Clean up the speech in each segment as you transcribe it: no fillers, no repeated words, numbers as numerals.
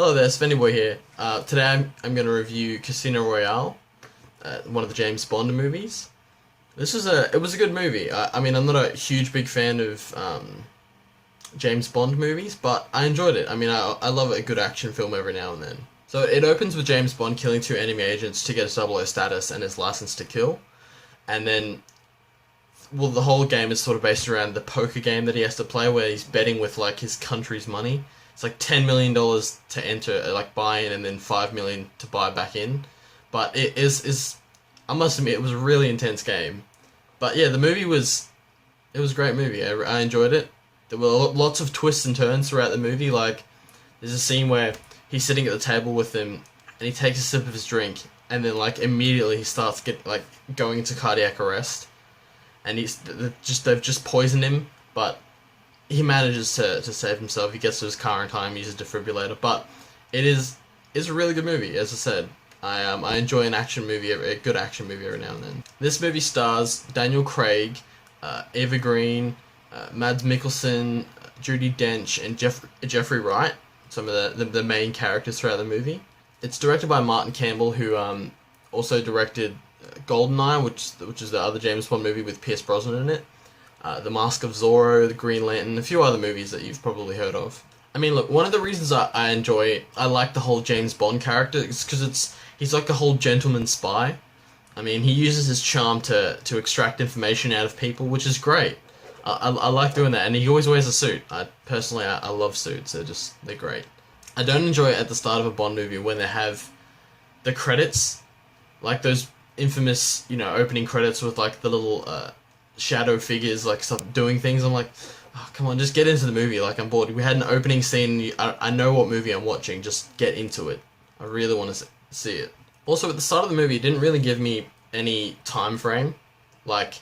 Hello there, Boy here. Today I'm going to review Casino Royale, one of the James Bond movies. It was a good movie. I mean, I'm not a huge big fan of James Bond movies, but I enjoyed it. I mean, I love a good action film every now and then. So it opens with James Bond killing two enemy agents to get his 00 status and his license to kill, and then the whole game is sort of based around the poker game that he has to play, where he's betting with like his country's money. It's like $10 million to enter, like buy in, and then $5 million to buy back in. But it is I must admit, it was a really intense game. But yeah, it was a great movie. I enjoyed it. There were lots of twists and turns throughout the movie. Like there's a scene where he's sitting at the table with them, and he takes a sip of his drink, and then like immediately he starts going into cardiac arrest, and they've just poisoned him, but he manages to save himself. He gets to his car in time, uses a defibrillator. But it's a really good movie. As I said, I enjoy an action movie, a good action movie every now and then. This movie stars Daniel Craig, Eva Green, Mads Mikkelsen, Judi Dench, and Jeffrey Wright. Some of the main characters throughout the movie. It's directed by Martin Campbell, who also directed Goldeneye, which is the other James Bond movie with Pierce Brosnan in it. The Mask of Zorro, The Green Lantern, a few other movies that you've probably heard of. I mean, look, one of the reasons I like the whole James Bond character is because he's like a whole gentleman spy. I mean, he uses his charm to extract information out of people, which is great. I like doing that, and he always wears a suit. Personally, I love suits. They're great. I don't enjoy it at the start of a Bond movie when they have the credits, like those infamous, opening credits with like the little shadow figures like doing things. I'm like, oh, come on, just get into the movie. Like, I'm bored. We had an opening scene. I know what movie I'm watching. Just get into it. I really want to see it. Also, at the start of the movie, it didn't really give me any time frame. Like,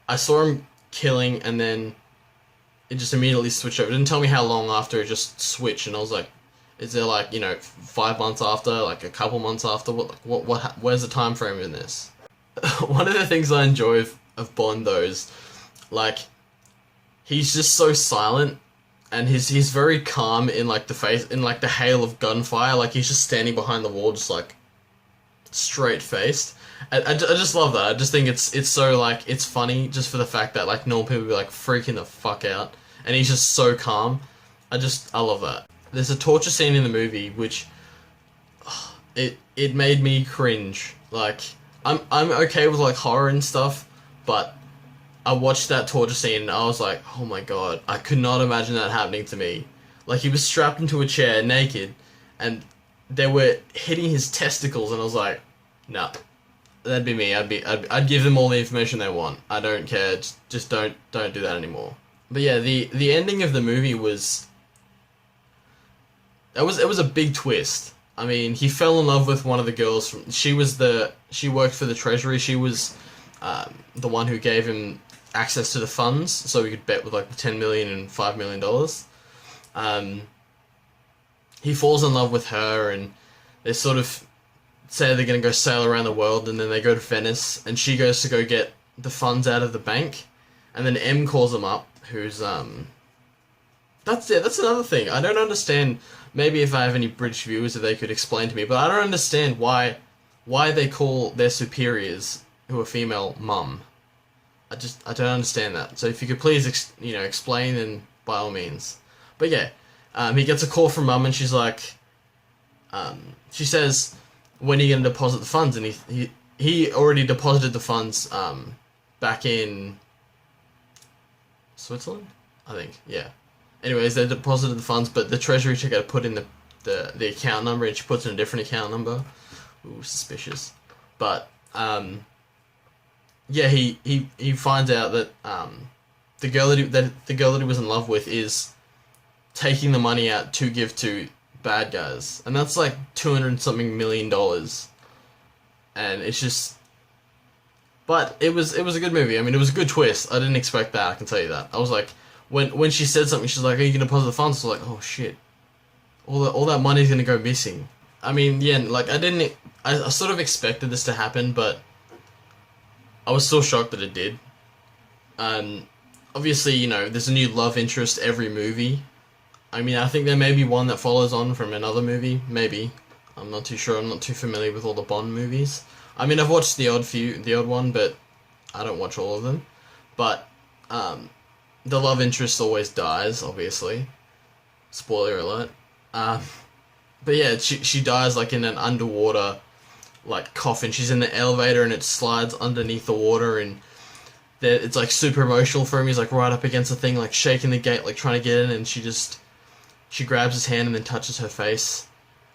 I saw him killing, and then it just immediately switched over. It didn't tell me how long after it just switched, and I was like, is there 5 months after, like a couple months after? Where's the time frame in this? One of the things I enjoy of Bond, though, is like he's just so silent, and he's very calm in like the face, in like the hail of gunfire. Like he's just standing behind the wall, just like straight faced. I just love that. I just think it's so like it's funny just for the fact that like normal people be like freaking the fuck out, and he's just so calm. I love that. There's a torture scene in the movie which it made me cringe. Like I'm okay with like horror and stuff, but I watched that torture scene and I was like, oh my god, I could not imagine that happening to me. Like he was strapped into a chair naked, and they were hitting his testicles, and I was like, no, that'd be me. I'd give them all the information they want. I don't care. Just don't do that anymore. But yeah, the ending of the movie was it was a big twist. I mean, he fell in love with one of the girls she worked for the Treasury. She was the one who gave him access to the funds, so he could bet with like the $10 million and $5 million. He falls in love with her, and they sort of say they're gonna go sail around the world, and then they go to Venice, and she goes to go get the funds out of the bank, and then M calls him up, who's that's another thing. I don't understand. Maybe if I have any British viewers that they could explain to me, but I don't understand why they call their superiors, who are female, mum. I don't understand that. So if you could please explain, then by all means. But yeah, he gets a call from mum, and she's like, she says, when are you going to deposit the funds? And he already deposited the funds back in Switzerland, I think. Yeah. Anyways, they deposited the funds, but the Treasury took out to put in the account number, and she puts in a different account number. Ooh, suspicious. But yeah, he finds out that the girl that he was in love with is taking the money out to give to bad guys, and that's like $200-something million, and it's just. But it was a good movie. I mean, it was a good twist. I didn't expect that. I can tell you that. I was like, when she said something, she's like, "Are you gonna deposit the funds?" I was like, "Oh shit, all that money's gonna go missing." I mean, yeah, like I sort of expected this to happen, but I was still shocked that it did. Obviously, there's a new love interest every movie. I mean, I think there may be one that follows on from another movie, maybe. I'm not too sure. I'm not too familiar with all the Bond movies. I mean, I've watched the odd one, but I don't watch all of them. But the love interest always dies, obviously. Spoiler alert. Um, but yeah, she dies like in an underwater like coffin. She's in the elevator and it slides underneath the water, and it's like super emotional for him. He's like right up against the thing, like shaking the gate, like trying to get in, and she grabs his hand and then touches her face,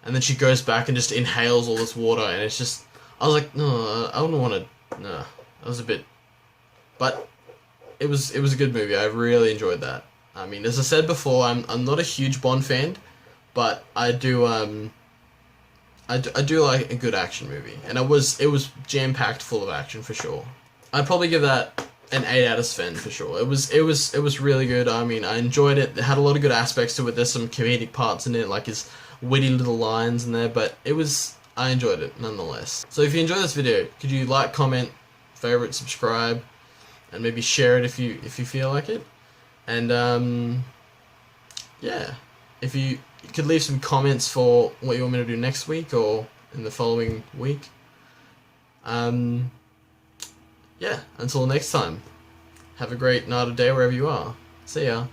and then she goes back and just inhales all this water, and it's just I was like, no, I wouldn't want to. No, that was a bit, but it was a good movie. I really enjoyed that. I mean, as I said before, I'm not a huge Bond fan, but I do like a good action movie, and it was jam packed full of action for sure. I'd probably give that an 8 out of 10 for sure. It was really good. I mean, I enjoyed it. It had a lot of good aspects to it. There's some comedic parts in it, like his witty little lines in there, but I enjoyed it nonetheless. So if you enjoyed this video, could you like, comment, favorite, subscribe, and maybe share it if you feel like it? And yeah, if you could leave some comments for what you want me to do next week or in the following week. Yeah, until next time, have a great night or day wherever you are. See ya.